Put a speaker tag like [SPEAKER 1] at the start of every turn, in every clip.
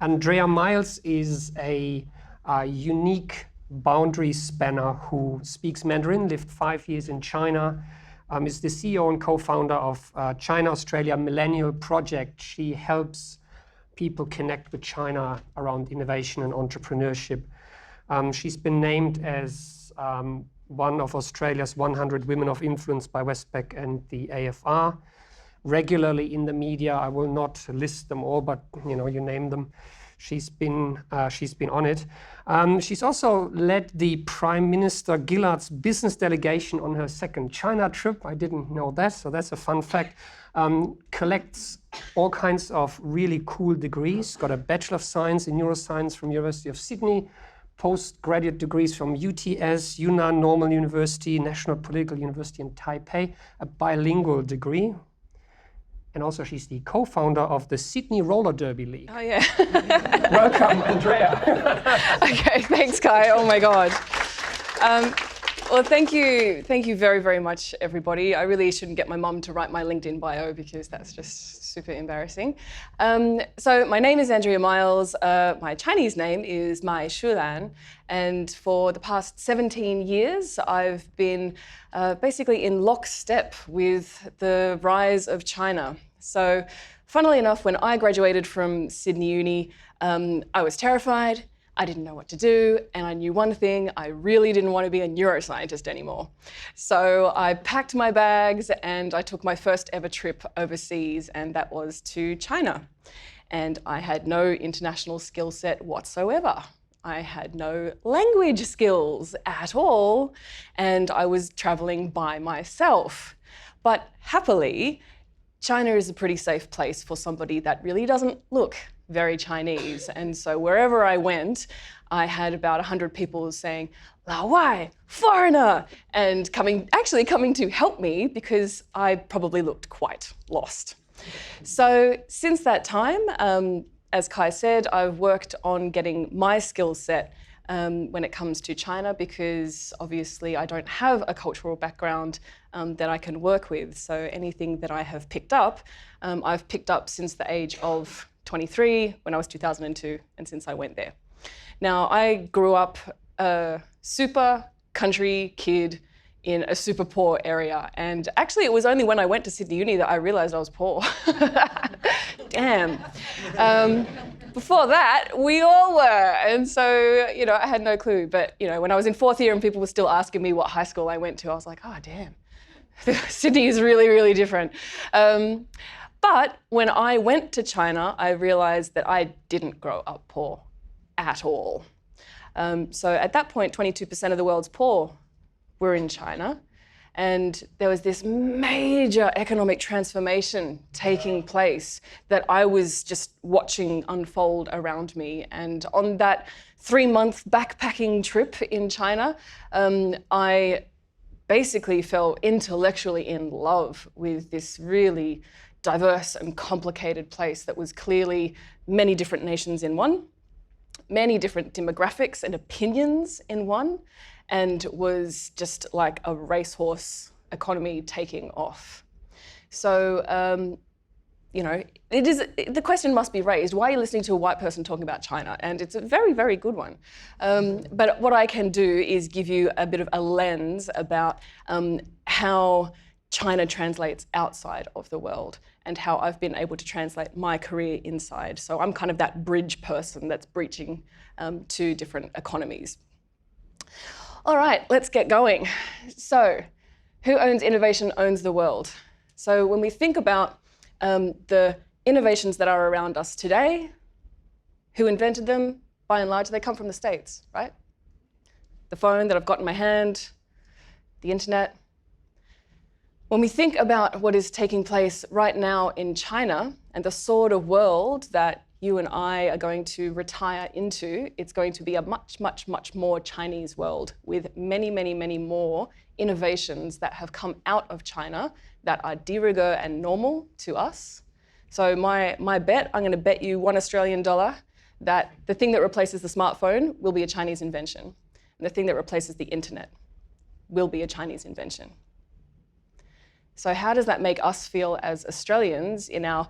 [SPEAKER 1] Andrea Myles is a unique boundary spanner who speaks Mandarin, lived 5 years in China, is the CEO and co-founder of China Australia Millennial Project. She helps people connect with China around innovation and entrepreneurship. She's been named as one of Australia's 100 Women of Influence by Westpac and the AFR. Regularly in the media, I will not list them all, but you name them. She's been on it. She's also led the Prime Minister Gillard's business delegation on her second China trip. I didn't know that, so that's a fun fact. Collects all kinds of really cool degrees. Got a Bachelor of Science in Neuroscience from University of Sydney, postgraduate degrees from UTS, Yunnan Normal University, National Political University in Taipei, a bilingual degree. And also she's the co-founder of the Sydney Roller Derby League.
[SPEAKER 2] Oh yeah.
[SPEAKER 1] Welcome, Andrea.
[SPEAKER 2] Okay, thanks Kai, oh my God. Well, thank you very, very much, everybody. I really shouldn't get my mum to write my LinkedIn bio because that's just super embarrassing. So my name is Andrea Myles. My Chinese name is Mai Shulan. And for the past 17 years, I've been basically in lockstep with the rise of China. So funnily enough, when I graduated from Sydney Uni, I was terrified. I didn't know what to do, and I knew one thing, I really didn't want to be a neuroscientist anymore. So I packed my bags and I took my first ever trip overseas, and that was to China. And I had no international skill set whatsoever. I had no language skills at all, and I was traveling by myself. But happily, China is a pretty safe place for somebody that really doesn't look very Chinese. And so wherever I went, I had about 100 people saying, "Lao Wai, foreigner," and actually coming to help me because I probably looked quite lost. So since that time, as Kai said, I've worked on getting my skill set when it comes to China, because obviously I don't have a cultural background that I can work with. So anything that I have picked up, I've picked up since the age of 23, when I was 2002, and since I went there. Now, I grew up a super country kid in a super poor area. And actually, it was only when I went to Sydney Uni that I realized I was poor. Damn. Before that, we all were. And so, I had no clue. But, when I was in fourth year and people were still asking me what high school I went to, I was like, oh, damn. Sydney is really, really different. But when I went to China, I realized that I didn't grow up poor at all. So at that point, 22% of the world's poor were in China. And there was this major economic transformation taking place that I was just watching unfold around me. And on that 3-month backpacking trip in China, I basically fell intellectually in love with this really diverse and complicated place that was clearly many different nations in one, many different demographics and opinions in one, and was just like a racehorse economy taking off. So, the question must be raised, why are you listening to a white person talking about China? And it's a very, very good one. But what I can do is give you a bit of a lens about how China translates outside of the world and how I've been able to translate my career inside. So I'm kind of that bridge person that's breaching to different economies. All right, let's get going. So who owns innovation owns the world. So when we think about the innovations that are around us today, who invented them? By and large, they come from the States, right? The phone that I've got in my hand, the internet. When we think about what is taking place right now in China and the sort of world that you and I are going to retire into, it's going to be a much, much, much more Chinese world with many, many, many more innovations that have come out of China that are de rigueur and normal to us. So my bet, I'm going to bet you $1 Australian that the thing that replaces the smartphone will be a Chinese invention, and the thing that replaces the internet will be a Chinese invention. So how does that make us feel as Australians in our,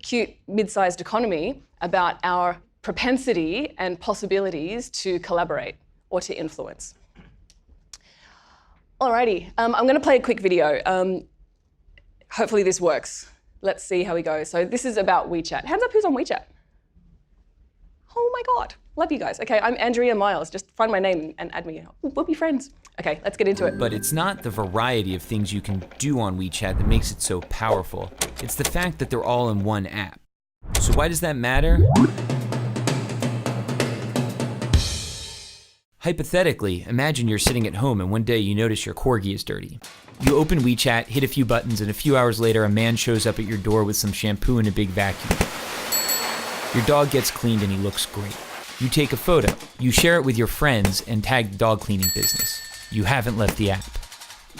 [SPEAKER 2] cute mid-sized economy about our propensity and possibilities to collaborate or to influence. Alrighty, I'm going to play a quick video. Hopefully this works. Let's see how we go. So this is about WeChat. Hands up who's on WeChat. Oh my God, love you guys. Okay, I'm Andrea Myles. Just find my name and add me. We'll be friends. Okay, let's get into it.
[SPEAKER 3] But it's not the variety of things you can do on WeChat that makes it so powerful. It's the fact that they're all in one app. So why does that matter? Hypothetically, imagine you're sitting at home and one day you notice your corgi is dirty. You open WeChat, hit a few buttons, and a few hours later a man shows up at your door with some shampoo and a big vacuum. Your dog gets cleaned and he looks great. You take a photo, you share it with your friends and tag the dog cleaning business. You haven't left the app.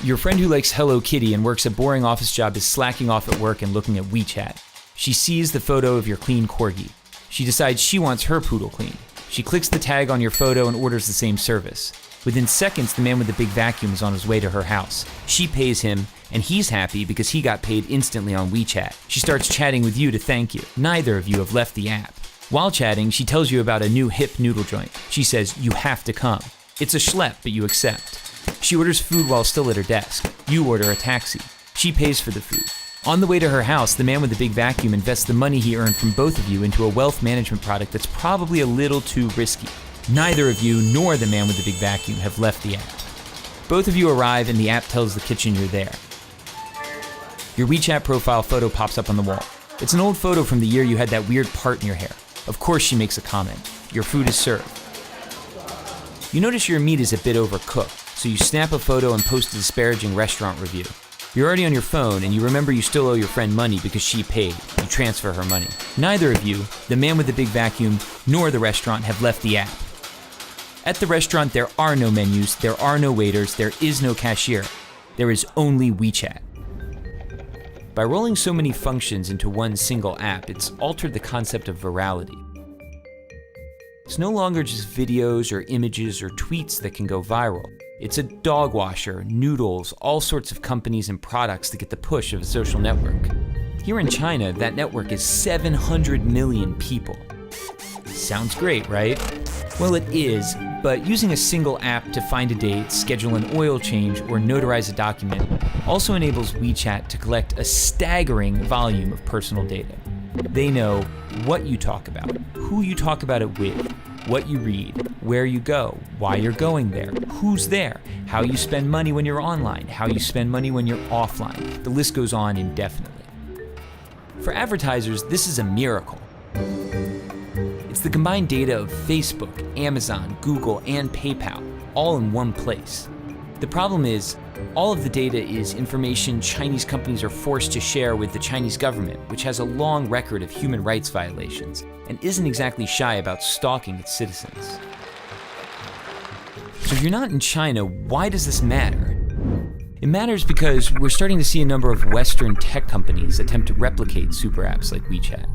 [SPEAKER 3] Your friend who likes Hello Kitty and works a boring office job is slacking off at work and looking at WeChat. She sees the photo of your clean corgi. She decides she wants her poodle cleaned. She clicks the tag on your photo and orders the same service. Within seconds, the man with the big vacuum is on his way to her house. She pays him, and he's happy because he got paid instantly on WeChat. She starts chatting with you to thank you. Neither of you have left the app. While chatting, she tells you about a new hip noodle joint. She says, you have to come. It's a schlep, but you accept. She orders food while still at her desk. You order a taxi. She pays for the food. On the way to her house, the man with the big vacuum invests the money he earned from both of you into a wealth management product that's probably a little too risky. Neither of you nor the man with the big vacuum have left the app. Both of you arrive and the app tells the kitchen you're there. Your WeChat profile photo pops up on the wall. It's an old photo from the year you had that weird part in your hair. Of course she makes a comment. Your food is served. You notice your meat is a bit overcooked, so you snap a photo and post a disparaging restaurant review. You're already on your phone and you remember you still owe your friend money because she paid. You transfer her money. Neither of you, the man with the big vacuum, nor the restaurant have left the app. At the restaurant, there are no menus, there are no waiters, there is no cashier. There is only WeChat. By rolling so many functions into one single app, it's altered the concept of virality. It's no longer just videos or images or tweets that can go viral. It's a dog washer, noodles, all sorts of companies and products that get the push of a social network. Here in China, that network is 700 million people. Sounds great, right? Well, it is, but using a single app to find a date, schedule an oil change, or notarize a document also enables WeChat to collect a staggering volume of personal data. They know what you talk about, who you talk about it with, what you read, where you go, why you're going there, who's there, how you spend money when you're online, how you spend money when you're offline. The list goes on indefinitely. For advertisers, this is a miracle. It's the combined data of Facebook, Amazon, Google, and PayPal, all in one place. The problem is, all of the data is information Chinese companies are forced to share with the Chinese government, which has a long record of human rights violations and isn't exactly shy about stalking its citizens. So if you're not in China, why does this matter? It matters because we're starting to see a number of Western tech companies attempt to replicate super apps like WeChat.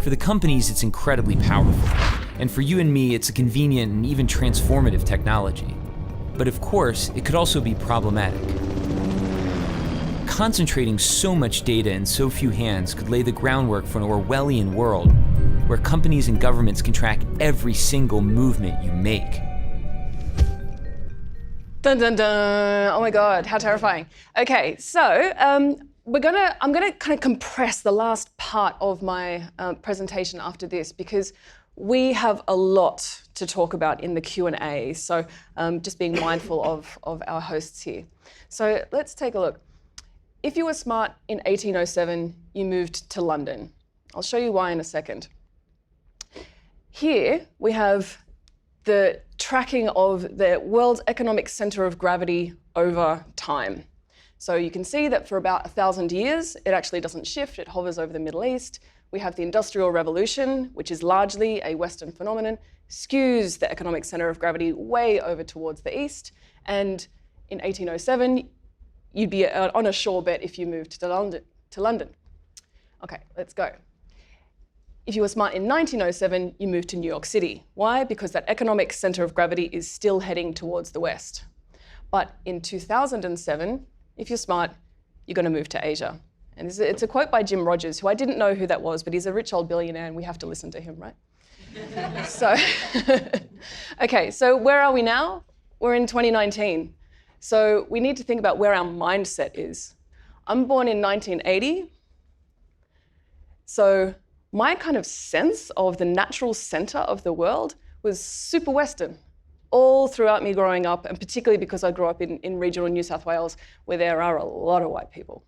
[SPEAKER 3] For the companies, it's incredibly powerful. And for you and me, it's a convenient and even transformative technology. But of course, it could also be problematic. Concentrating so much data in so few hands could lay the groundwork for an Orwellian world where companies and governments can track every single movement you make.
[SPEAKER 2] Dun dun dun! Oh my God, how terrifying. Okay, so I'm gonna kind of compress the last part of my presentation after this because we have a lot to talk about in the Q&A, so just being mindful of our hosts here. So let's take a look. If you were smart in 1807, you moved to London. I'll show you why in a second. Here we have the tracking of the world's economic center of gravity over time. So you can see that for about 1,000 years, it actually doesn't shift, it hovers over the Middle East. We have the Industrial Revolution, which is largely a Western phenomenon, skews the economic center of gravity way over towards the East. And in 1807, you'd be on a sure bet if you moved to London. Okay, let's go. If you were smart in 1907, you moved to New York City. Why? Because that economic center of gravity is still heading towards the West. But in 2007, if you're smart, you're going to move to Asia. And it's a quote by Jim Rogers, who I didn't know who that was, but he's a rich old billionaire and we have to listen to him, right? So, okay, so where are we now? We're in 2019. So we need to think about where our mindset is. I'm born in 1980. So my kind of sense of the natural center of the world was super Western, all throughout me growing up, and particularly because I grew up in regional New South Wales, where there are a lot of white people.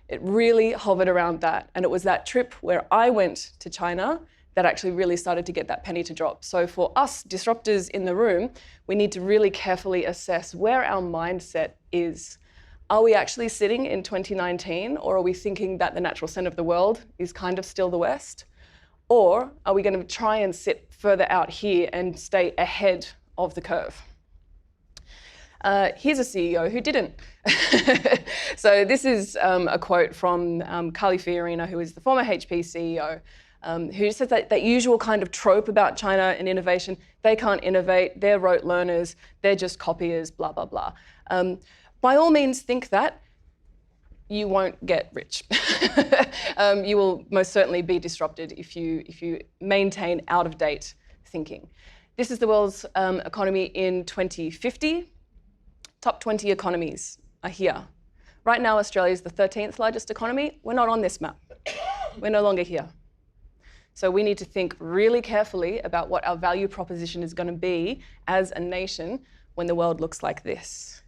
[SPEAKER 2] It really hovered around that. And it was that trip where I went to China that actually really started to get that penny to drop. So for us disruptors in the room, we need to really carefully assess where our mindset is. Are we actually sitting in 2019, or are we thinking that the natural center of the world is kind of still the West? Or are we going to try and sit further out here and stay ahead of the curve? Here's a CEO who didn't. So this is a quote from Carly Fiorina, who is the former HP CEO, who says that usual kind of trope about China and innovation: they can't innovate, they're rote learners, they're just copiers, blah, blah, blah. By all means, think that. You won't get rich. You will most certainly be disrupted if you maintain out-of-date thinking. This is the world's economy in 2050. Top 20 economies are here. Right now, Australia is the 13th largest economy. We're not on this map. We're no longer here. So we need to think really carefully about what our value proposition is going to be as a nation when the world looks like this,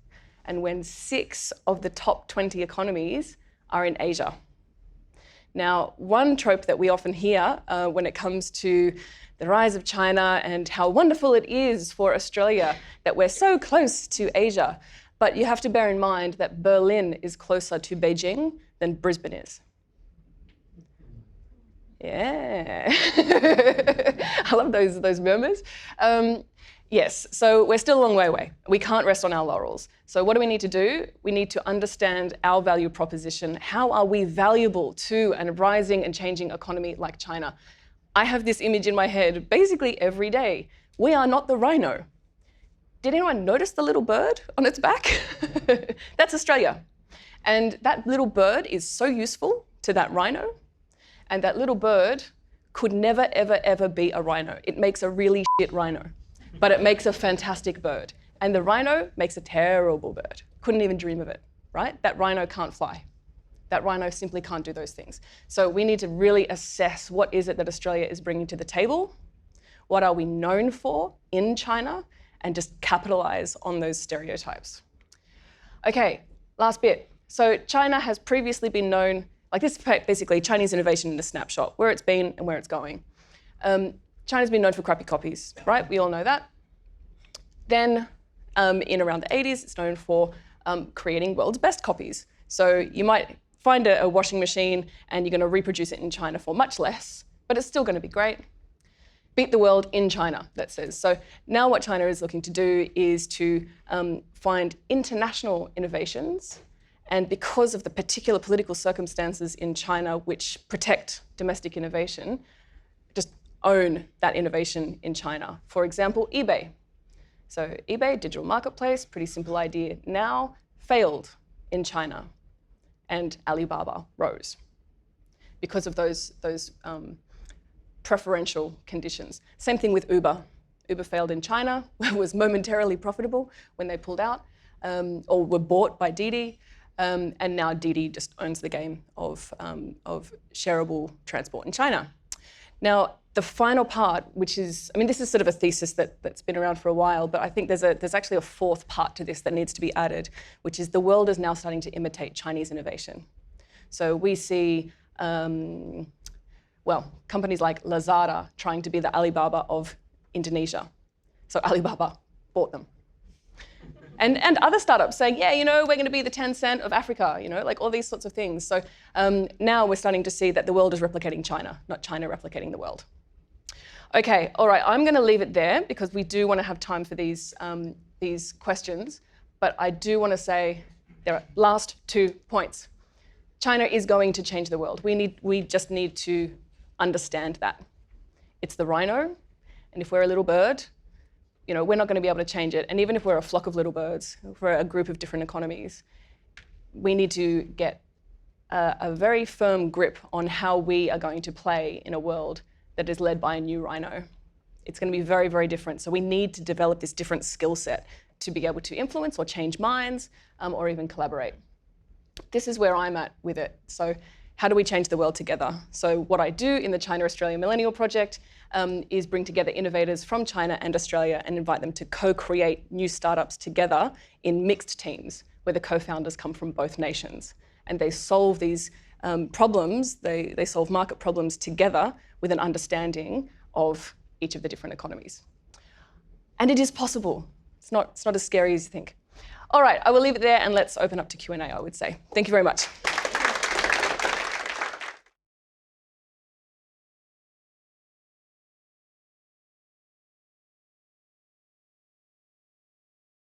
[SPEAKER 2] and when 6 of the top 20 economies are in Asia. Now, one trope that we often hear when it comes to the rise of China and how wonderful it is for Australia that we're so close to Asia, but you have to bear in mind that Berlin is closer to Beijing than Brisbane is. Yeah. I love those murmurs. Yes, so we're still a long way away. We can't rest on our laurels. So what do we need to do? We need to understand our value proposition. How are we valuable to a rising and changing economy like China? I have this image in my head basically every day. We are not the rhino. Did anyone notice the little bird on its back? That's Australia. And that little bird is so useful to that rhino. And that little bird could never, ever, ever be a rhino. It makes a really shit rhino, but it makes a fantastic bird. And the rhino makes a terrible bird. Couldn't even dream of it, right? That rhino can't fly. That rhino simply can't do those things. So we need to really assess what is it that Australia is bringing to the table, what are we known for in China, and just capitalize on those stereotypes. Okay, last bit. So China has previously been known, like this is basically Chinese innovation in a snapshot, where it's been and where it's going. China's been known for crappy copies, right? We all know that. Then in around the 80s, it's known for creating world's best copies. So you might find a washing machine and you're going to reproduce it in China for much less, but it's still going to be great. Beat the world in China, that says. So now what China is looking to do is to find international innovations, and because of the particular political circumstances in China which protect domestic innovation, just own that innovation in China. For example, eBay. So eBay, digital marketplace, pretty simple idea now, failed in China. And Alibaba rose because of those preferential conditions. Same thing with Uber. Uber failed in China, was momentarily profitable when they pulled out, or were bought by Didi, and now Didi just owns the game of shareable transport in China. Now, the final part, which is, I mean, this is sort of a thesis that's been around for a while, but I think there's actually a fourth part to this that needs to be added, which is the world is now starting to imitate Chinese innovation. So we see, companies like Lazada trying to be the Alibaba of Indonesia. So Alibaba bought them. And other startups saying, yeah, we're going to be the Tencent of Africa, like all these sorts of things. So now we're starting to see that the world is replicating China, not China replicating the world. Okay, all right, I'm going to leave it there because we do want to have time for these questions. But I do want to say there are last 2 points. China is going to change the world. We just need to understand that. It's the rhino, and if we're a little bird, we're not going to be able to change it. And even if we're a flock of little birds, if we're a group of different economies, we need to get a very firm grip on how we are going to play in a world that is led by a new rhino. It's going to be very, very different. So we need to develop this different skill set to be able to influence or change minds or even collaborate. This is where I'm at with it. So how do we change the world together? So what I do in the China Australia Millennial Project is bring together innovators from China and Australia and invite them to co-create new startups together in mixed teams where the co-founders come from both nations. And they solve these problems, they solve market problems together with an understanding of each of the different economies. And it is possible. It's not as scary as you think. All right, I will leave it there and let's open up to Q&A, I would say. Thank you very much.